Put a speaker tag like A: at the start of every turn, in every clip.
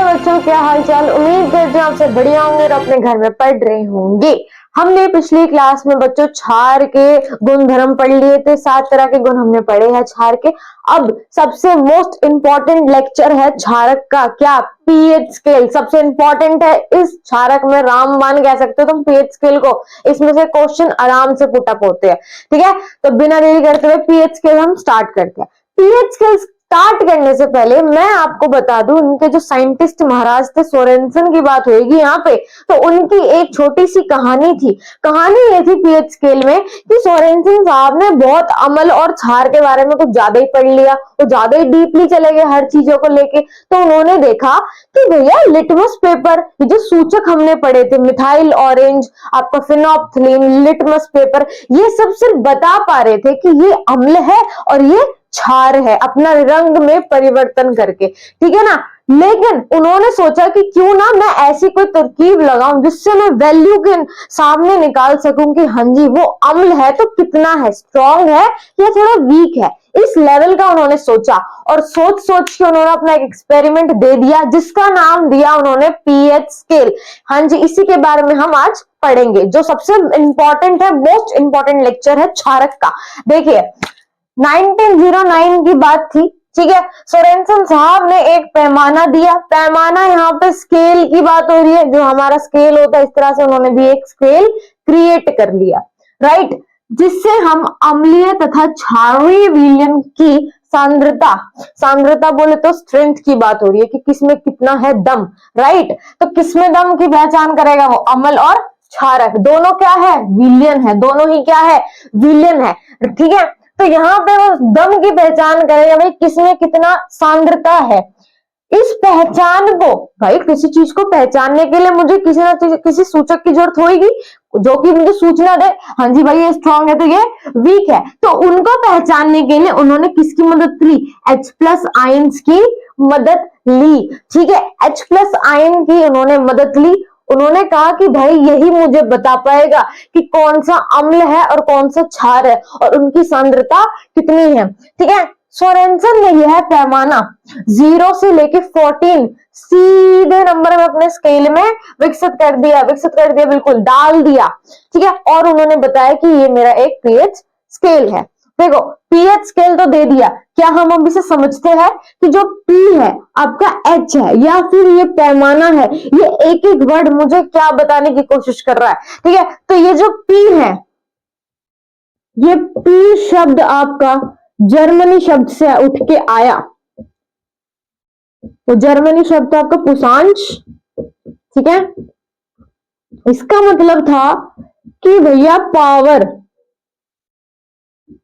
A: बच्चों, क्या हाल चाल। उम्मीद करते हैं आप सब बढ़िया होंगे और अपने घर में पढ़ रहे होंगे। हमने पिछली क्लास में बच्चों क्षार के गुण धर्म पढ़ लिए थे। 7 तरह के गुण हमने पढ़े हैं क्षार के। अब सबसे मोस्ट इंपॉर्टेंट लेक्चर है क्षारक का। क्या? पीएच स्केल सबसे इंपॉर्टेंट है इस क्षारक में। रामबाण कह सकते हो तुम पीएच स्केल को। इसमें से क्वेश्चन आराम से पुट अप होते हैं। ठीक है, तो बिना देरी करते हुए पीएच स्केल हम स्टार्ट करते हैं। पीएच स्केल स्टार्ट करने से पहले मैं आपको बता दूं, इनके जो साइंटिस्ट महाराज थे सोरेनसन की बात होगी यहाँ पे, तो उनकी एक छोटी सी कहानी थी। कहानी ये थी पीएच स्केल में कि सोरेनसन साहब ने बहुत अम्ल और क्षार के बारे में कुछ ज्यादा ही पढ़ लिया, तो ज्यादा ही डीपली चले गए हर चीजों को लेके। तो उन्होंने देखा कि भैया लिटमस पेपर, ये जो सूचक हमने पढ़े थे, मिथाइल ऑरेंज, आपका फिनोप्थलीन, लिटमस पेपर, ये सब सिर्फ बता पा रहे थे कि ये अम्ल है और ये क्षार है, अपना रंग में परिवर्तन करके। ठीक है ना। लेकिन उन्होंने सोचा कि क्यों ना मैं ऐसी कोई तरकीब लगाऊं जिससे मैं वैल्यू के सामने निकाल सकूं कि हाँ जी वो अम्ल है तो कितना है, स्ट्रॉन्ग है या थोड़ा वीक है। इस लेवल का उन्होंने सोचा और सोच सोच के उन्होंने अपना एक एक्सपेरिमेंट दे दिया जिसका नाम दिया उन्होंने पीएच स्केल। हाँ जी, इसी के बारे में हम आज पढ़ेंगे, जो सबसे इंपॉर्टेंट है, मोस्ट इंपॉर्टेंट लेक्चर है क्षारक का। देखिए 1909 की बात थी। ठीक है, सोरेनसन साहब ने एक पैमाना दिया। पैमाना यहाँ पे स्केल की बात हो रही है, जो हमारा स्केल होता है इस तरह से उन्होंने भी एक स्केल क्रिएट कर लिया, राइट, जिससे हम अम्लीय तथा क्षारीय विलयन की सांद्रता, सांद्रता बोले तो स्ट्रेंथ की बात हो रही है कि किसमें कितना है दम, राइट। तो किसमें दम की पहचान करेगा वो? अम्ल और क्षारक दोनों क्या है? विलयन है। दोनों ही क्या है? विलयन है। ठीक है, तो यहाँ पे वो दम की पहचान करेगा भाई किसमें कितना सांद्रता है। इस पहचान को, भाई किसी चीज को पहचानने के लिए मुझे किसी ना किसी सूचक की जरूरत होगी जो कि मुझे सूचना दे, हाँ जी भाई ये स्ट्रॉन्ग है तो ये वीक है। तो उनको पहचानने के लिए उन्होंने किसकी मदद ली? H प्लस आयंस की मदद ली। ठीक है, H प्लस आयन की उन्होंने मदद ली। उन्होंने कहा कि भाई यही मुझे बता पाएगा कि कौन सा अम्ल है और कौन सा क्षार है और उनकी सांद्रता कितनी है। ठीक है, सोरेनसन ने यह पैमाना 0 से लेके 14 सीधे नंबर में अपने स्केल में विकसित कर दिया, बिल्कुल डाल दिया। ठीक है, और उन्होंने बताया कि ये मेरा एक पीएच स्केल है। देखो पीएच स्केल तो दे दिया, क्या हम अब इसे समझते हैं कि जो पी है आपका एच है या फिर ये पैमाना है, ये एक एक वर्ड मुझे क्या बताने की कोशिश कर रहा है। ठीक है, तो ये जो पी है, ये पी शब्द आपका जर्मनी शब्द से उठ के आया। वो जर्मनी शब्द आपका पुसांच। ठीक है, इसका मतलब था कि भैया पावर,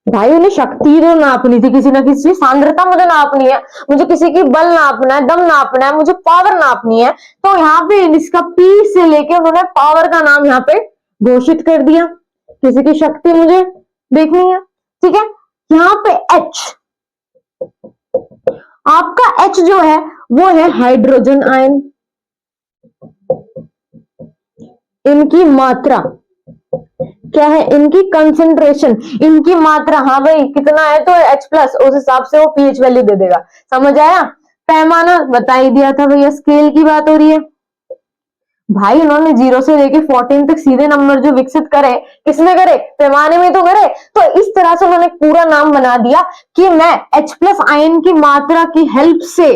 A: भाई उन्हें शक्ति तो नापनी थी, किसी ना किसी सांद्रता मुझे नापनी है, मुझे किसी की बल नापना है, दम नापना है, मुझे पावर नापनी है। तो यहाँ पे इसका पी से लेके उन्होंने पावर का नाम यहाँ पे घोषित कर दिया। किसी की शक्ति मुझे देखनी है। ठीक है, यहाँ पे एच, आपका एच जो है वो है हाइड्रोजन आयन। इनकी मात्रा क्या है? इनकी कंसंट्रेशन, इनकी मात्रा। हाँ भाई कितना है तो H प्लस, उस हिसाब से वो पीएच वैल्यू दे देगा। समझ आया? पैमाना बता ही दिया था भैया, स्केल की बात हो रही है। भाई उन्होंने 0 से लेके 14 तक सीधे नंबर जो विकसित करे, किसमें करे? पैमाने में तो करे। तो इस तरह से उन्होंने पूरा नाम बना दिया कि मैं H प्लस आयन की मात्रा की हेल्प से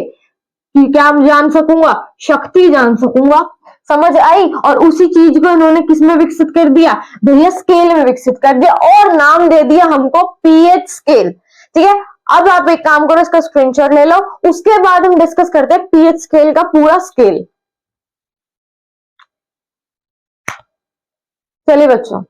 A: क्या जान सकूंगा? शक्ति जान सकूंगा। समझ आई? और उसी चीज को इन्होंने किसमें विकसित कर दिया? भैया स्केल में विकसित कर दिया और नाम दे दिया हमको पीएच स्केल। ठीक है, अब आप एक काम करो, इसका स्क्रीनशॉट ले लो, उसके बाद हम डिस्कस करते हैं पीएच स्केल का पूरा स्केल। चलिए बच्चों,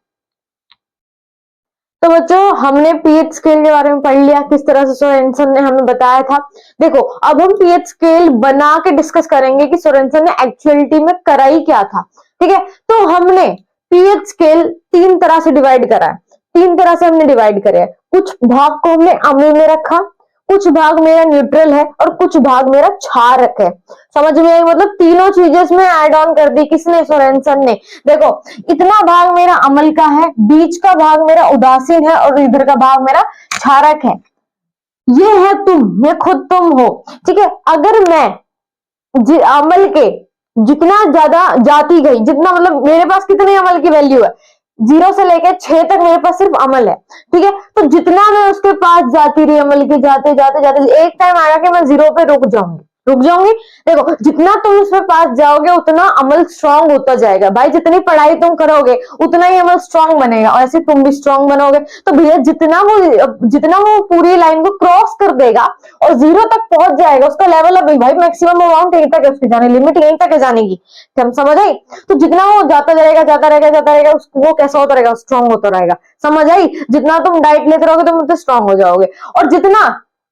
A: तो बच्चों हमने पीएच स्केल के बारे में पढ़ लिया, किस तरह से सोरेनसन ने हमें बताया था। देखो अब हम पीएच स्केल बना के डिस्कस करेंगे कि सोरेनसन ने एक्चुअलिटी में कराई क्या था। ठीक है, तो हमने पीएच स्केल 3 तरह से डिवाइड करा है। 3 तरह से हमने डिवाइड करे हैं। कुछ भाग को हमने अम्ल में रखा, कुछ भाग मेरा न्यूट्रल है और कुछ भाग मेरा क्षारक है। समझ में आई? मतलब तीनों चीजें इसमें ऐड ऑन कर दी किसने? सोरेनसन ने। देखो इतना भाग मेरा अम्ल का है, बीच का भाग मेरा उदासीन है और इधर का भाग मेरा क्षारक है। ये है तुम, ये खुद तुम हो। ठीक है, अगर मैं अमल के जितना ज्यादा जाती गई, जितना मतलब मेरे पास कितने अमल की वैल्यू है, 0 से लेकर 6 तक मेरे पास सिर्फ अमल है, ठीक है। तो जितना मैं उसके पास जाती रही अमल के, जाते जाते जाते एक टाइम आएगा कि मैं 0 पे रुक जाऊंगी। देखो जितना तुम उसमें पास जाओगे उतना अमल स्ट्रांग होता जाएगा भाई, जितनी पढ़ाई तुम करोगे उतना ही अमल स्ट्रांग बनेगा, और ऐसे तुम भी स्ट्रांग बनोगे। तो भैया जितना वो पूरी लाइन को क्रॉस कर देगा और 0 तक पहुंच जाएगा, उसका लेवल अब भाई मैक्सिमम अमाउंट यहीं तक है, उसकी जाने लिमिट यहीं तक है जाने की, हम समझ आई। तो जितना वो जाता रहेगा वो कैसा होता रहेगा, स्ट्रांग होता रहेगा, समझ आई। जितना तुम डाइट लेते रहोगे तुम उतना स्ट्रांग हो जाओगे। और जितना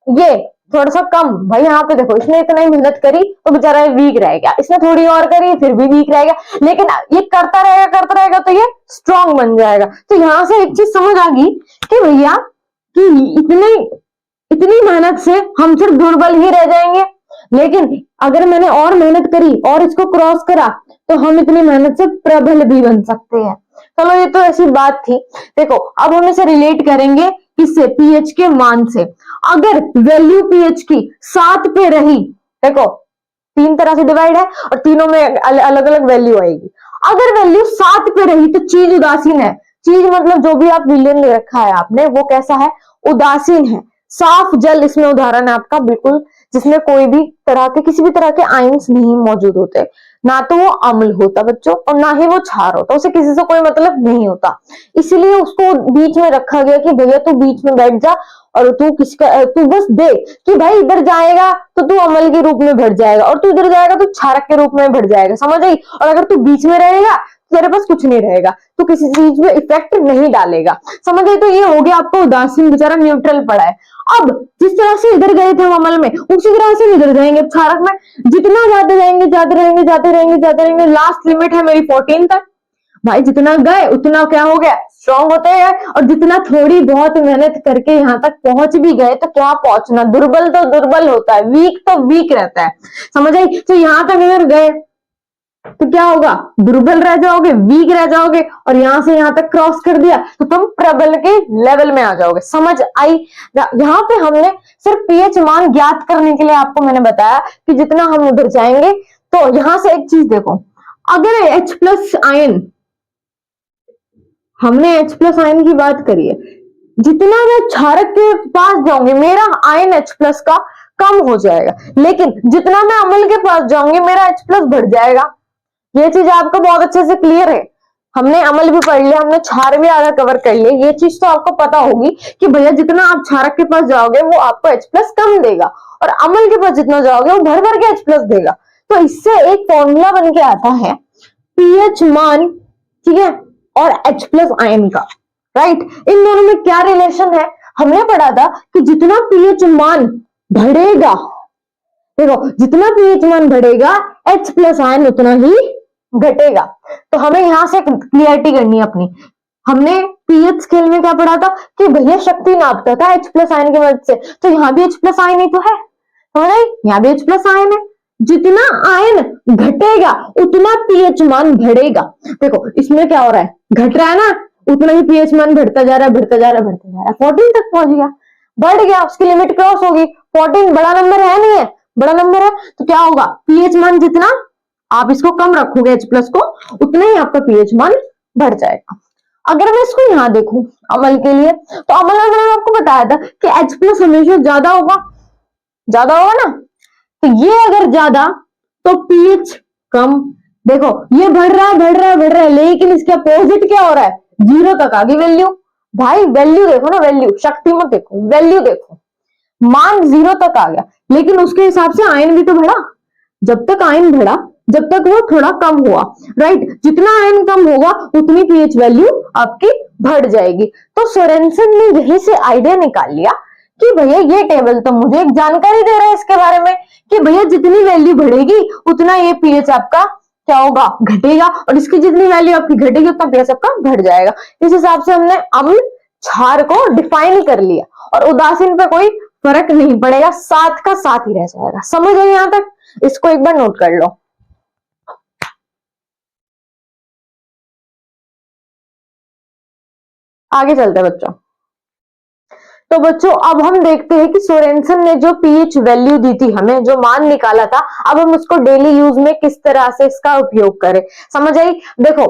A: ये थोड़ा सा कम, भाई यहाँ पे देखो इसने इतना ही मेहनत करी तो बेचारा वीक रह गया, इसने थोड़ी और करी फिर भी वीक रहेगा, लेकिन ये करता रहेगा तो ये स्ट्रांग बन जाएगा। तो यहाँ से एक चीज समझ आ गई कि भैया कि इतनी इतनी मेहनत से हम सिर्फ दुर्बल ही रह जाएंगे, लेकिन अगर मैंने और मेहनत करी और इसको क्रॉस करा तो हम इतनी मेहनत से प्रबल भी बन सकते हैं। चलो ये तो ऐसी बात थी। देखो अब हम इसे रिलेट करेंगे किससे, पीएच के मान से। अगर वैल्यू पीएच की 7 पे रही, देखो 3 तरह से डिवाइड है और तीनों में अलग अलग वैल्यू आएगी। अगर वैल्यू 7 पे रही तो चीज उदासीन है। चीज मतलब जो भी आप विलेन ले रखा है आपने वो कैसा है, उदासीन है। साफ जल इसमें उदाहरण है आपका, बिल्कुल जिसमें कोई भी तरह के किसी भी तरह के आयंस नहीं मौजूद होते, ना तो वो अम्ल होता बच्चों और ना ही वो क्षार होता, उसे किसी से कोई मतलब नहीं होता। इसलिए उसको बीच में रखा गया कि भैया तू बीच में बैठ जा और तू बस देख कि भाई इधर जाएगा तो तू अमल के रूप में बढ़ जाएगा और तू इधर जाएगा तो क्षारक के रूप में बढ़ जाएगा, समझ आई। और अगर तू बीच में रहेगा तेरे पास कुछ नहीं रहेगा, तू किसी चीज में इफेक्ट नहीं डालेगा, समझ आई। तो ये हो गया आपको उदासीन, बेचारा न्यूट्रल पड़ा है। अब जिस तरह से इधर गए थे हम अमल में उसी तरह से इधर जाएंगे क्षारक में, जितना जाते जाएंगे जाते रहेंगे, लास्ट लिमिट है मेरी 14 तक। भाई जितना गए उतना क्या हो गया, स्ट्रांग होते गए। और जितना थोड़ी बहुत मेहनत करके यहाँ तक पहुंच भी गए तो क्या पहुंचना, दुर्बल तो दुर्बल होता है, वीक तो वीक रहता है, समझ आई। तो यहाँ तक अगर गए तो क्या होगा, दुर्बल रह जाओगे, वीक रह जाओगे, और यहां से यहां तक क्रॉस कर दिया तो तुम प्रबल के लेवल में आ जाओगे, समझ आई। यहाँ पे हमने सिर्फ पीएच मान ज्ञात करने के लिए आपको मैंने बताया कि जितना हम उधर जाएंगे। तो यहां से एक चीज देखो, अगर H प्लस आयन, हमने H प्लस आयन की बात करी है, जितना मैं क्षारक के पास जाऊंगी मेरा आयन H प्लस का कम हो जाएगा, लेकिन जितना मैं अम्ल के पास जाऊंगी मेरा H प्लस बढ़ जाएगा। ये चीज आपको बहुत अच्छे से क्लियर है। हमने अमल भी पढ़ लिया, हमने क्षार भी आधा कवर कर लिया, ये चीज तो आपको पता होगी कि भैया जितना आप क्षारक के पास जाओगे वो आपको H प्लस कम देगा और अमल के पास जितना जाओगे वो भर भर के H प्लस देगा। तो इससे एक फॉर्मूला बन के आता है पीएच मान, ठीक है, और H प्लस आयन का, राइट। इन दोनों में क्या रिलेशन है, हमने पढ़ा था कि जितना पीएच मान बढ़ेगा, देखो जितना पीएच मान बढ़ेगा H प्लस आयन उतना ही घटेगा। तो हमें यहां से क्लियरिटी करनी है अपनी। हमने पीएच स्केल में क्या पढ़ा था कि भैया शक्ति नापता था H प्लस आयन की मदद से, तो यहाँ भी H प्लस आयन ही तो है, यहाँ भी H प्लस आयन है। जितना आयन घटेगा उतना पीएच मान बढ़ेगा। देखो इसमें क्या हो रहा है, घट रहा है ना, उतना ही पीएच मान बढ़ता जा रहा है, 14 तक पहुंच गया, बढ़ गया, उसकी लिमिट क्रॉस होगी। 14 बड़ा नंबर है नहीं है, बड़ा नंबर है, तो क्या होगा, पीएच मान जितना आप इसको कम रखोगे H प्लस को उतना ही आपका पीएच मान बढ़ जाएगा। अगर मैं इसको यहां देखूं अमल के लिए, तो अमल में मैंने आपको बताया था कि H प्लस हमेशा ज्यादा होगा ना, तो ये अगर ज्यादा तो पीएच कम। देखो ये बढ़ रहा है, लेकिन इसके अपोजिट क्या हो रहा है, 0 तक आ गई वैल्यू। भाई वैल्यू देखो ना, वैल्यू शक्ति मत देखो, वैल्यू देखो, मान 0 तक आ गया, लेकिन उसके हिसाब से आयन भी तो बढ़ा। जब तक आयन बढ़ा जब तक वो थोड़ा कम हुआ, राइट। जितना आयन कम होगा उतनी पीएच वैल्यू आपकी बढ़ जाएगी। तो सोरेनसन ने यहीं से आइडिया निकाल लिया कि भैया ये टेबल तो मुझे एक जानकारी दे रहा है इसके बारे में कि भैया जितनी वैल्यू बढ़ेगी उतना ये पीएच आपका क्या होगा, घटेगा, और इसकी जितनी वैल्यू आपकी घटेगी उतना पीएच आपका बढ़ जाएगा। इस हिसाब से हमने अम्ल क्षार को डिफाइन कर लिया और उदासीन पे कोई फर्क नहीं पड़ेगा, साथ का साथ ही रह जाएगा। समझ आई यहां तक, इसको एक बार नोट कर लो। आगे चलते हैं बच्चों। तो बच्चों अब हम देखते हैं कि सोरेनसन ने जो पीएच वैल्यू दी थी हमें, जो मान निकाला था, अब हम उसको डेली यूज में किस तरह से इसका उपयोग करें। समझ आई? देखो,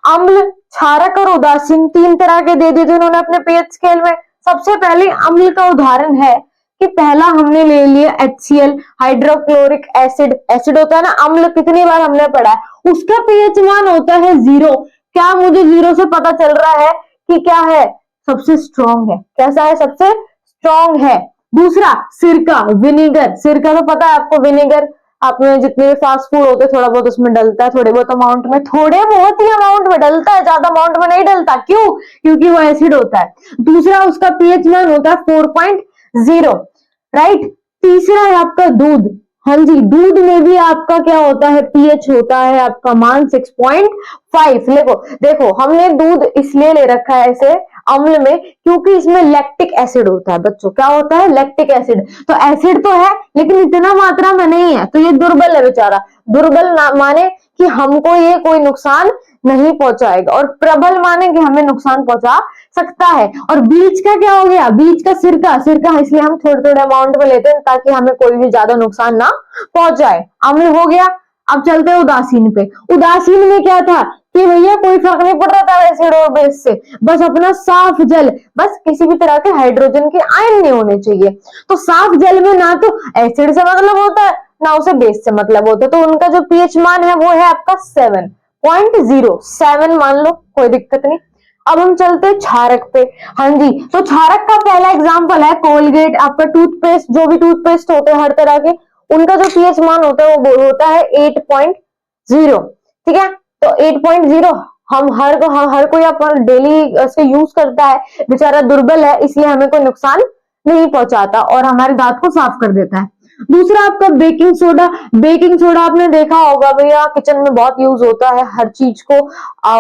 A: अम्ल, क्षारक और उदासीन 3 तरह के दे दिए थे उन्होंने अपने पीएच स्केल में। सबसे पहले अम्ल का उदाहरण है कि पहला हमने ले लिया HCl, हाइड्रोक्लोरिक एसिड। एसिड होता है ना अम्ल, कितनी बार हमने पढ़ा है, उसका पीएच मान होता है 0। क्या मुझे 0 से पता चल रहा है कि क्या है, सबसे स्ट्रॉन्ग है। कैसा है? सबसे स्ट्रॉन्ग है। दूसरा सिरका, विनेगर। सिरका तो पता है आपको, विनेगर आपने जितने फास्ट फूड होते थोड़ा बहुत उसमें डलता है, थोड़े बहुत अमाउंट में, थोड़े बहुत ही अमाउंट में डलता है, ज्यादा अमाउंट में नहीं डलता। क्यों? क्योंकि वो एसिड होता है। दूसरा उसका पीएच मान होता है 4.0, राइट। तीसरा है आपका दूध। हाँ जी, दूध में भी आपका क्या होता है, पीएच होता है आपका मान 6.5। देखो हमने दूध इसलिए ले रखा है ऐसे अम्ल में क्योंकि इसमें लैक्टिक एसिड होता है। बच्चों क्या होता है? Lactic acid. तो एसिड तो है लेकिन इतना मात्रा में नहीं है, तो ये दुर्बल है बेचारा। दुर्बल ना माने कि हमको ये कोई नुकसान नहीं पहुंचाएगा, और प्रबल माने कि हमें नुकसान पहुंचा सकता है। और बीज का क्या हो गया? बीज का सिरका। सिरका इसलिए हम थोड़े थोड़े अमाउंट में लेते हैं ताकि हमें कोई भी ज्यादा नुकसान ना पहुंचाए। अम्ल हो गया। अब चलते हैं उदासीन पे। उदासीन में क्या था कि भैया कोई फर्क नहीं पड़ रहा था एसिड और बेस से, बस अपना साफ जल, बस किसी भी तरह के हाइड्रोजन के आयन नहीं होने चाहिए। तो साफ जल में ना तो एसिड से मतलब होता है ना उसे बेस से मतलब होता है, तो उनका जो पीएच मान है वो है आपका 7.0। 7 मान लो, कोई दिक्कत नहीं। अब हम चलते हैं क्षारक पे। हाँ जी, तो क्षारक का पहला एग्जांपल है कोलगेट। आपका टूथपेस्ट, जो भी टूथपेस्ट होते हैं हर तरह के, उनका जो पीएच मान होता है वो होता है 8.0। ठीक है, तो 8.0 हम हर कोई अपन डेली से यूज करता है, बेचारा दुर्बल है इसलिए हमें कोई नुकसान नहीं पहुंचाता और हमारे दांत को साफ कर देता है। दूसरा आपका बेकिंग सोडा। बेकिंग सोडा आपने देखा होगा भैया, किचन में बहुत यूज होता है। हर चीज को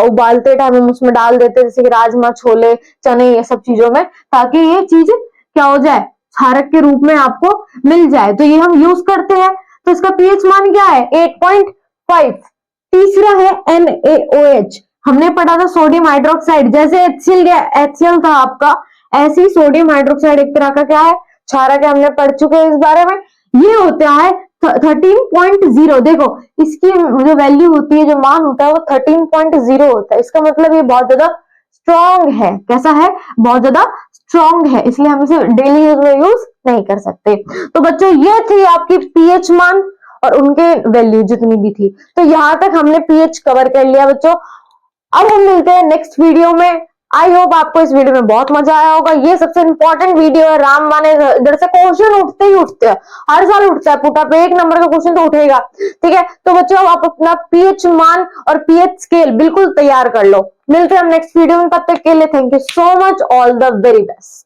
A: उबालते टाइम हम उसमें डाल देते हैं, जैसे कि राजमा, छोले, चने, ये सब चीजों में, ताकि ये चीज क्या हो जाए, क्षारक के रूप में आपको मिल जाए। तो ये हम यूज करते हैं। तो इसका पीएच मान क्या है? 8.5। तीसरा है NaOH। हमने पढ़ा था सोडियम हाइड्रोक्साइड। जैसे HCl था आपका, ऐसे ही सोडियम हाइड्रोक्साइड एक तरह का क्या है, क्षारक है। हमने पढ़ चुके हैं इस बारे में। ये होता है 13.0। देखो इसकी जो वैल्यू होती है, जो मान होता है वो 13.0 होता है। इसका मतलब ये बहुत ज्यादा स्ट्रॉन्ग है। कैसा है? बहुत ज्यादा स्ट्रॉन्ग है, इसलिए हम इसे डेली यूज में यूज नहीं कर सकते। तो बच्चों ये थी आपकी पीएच मान और उनके वैल्यू जितनी भी थी। तो यहां तक हमने पीएच कवर कर लिया बच्चों। अब हम मिलते हैं नेक्स्ट वीडियो में। आई होप आपको इस वीडियो में बहुत मजा आया होगा। ये सबसे इंपॉर्टेंट वीडियो है। राम माने इधर से क्वेश्चन उठते ही उठते हैं, हर साल उठता है पुटा पे 1 नंबर का क्वेश्चन तो उठेगा। ठीक है, तो बच्चों आप अपना पीएच मान और पीएच स्केल बिल्कुल तैयार कर लो। मिलते हैं हम नेक्स्ट वीडियो में, तब तक के लिए thank you so much, all the very best.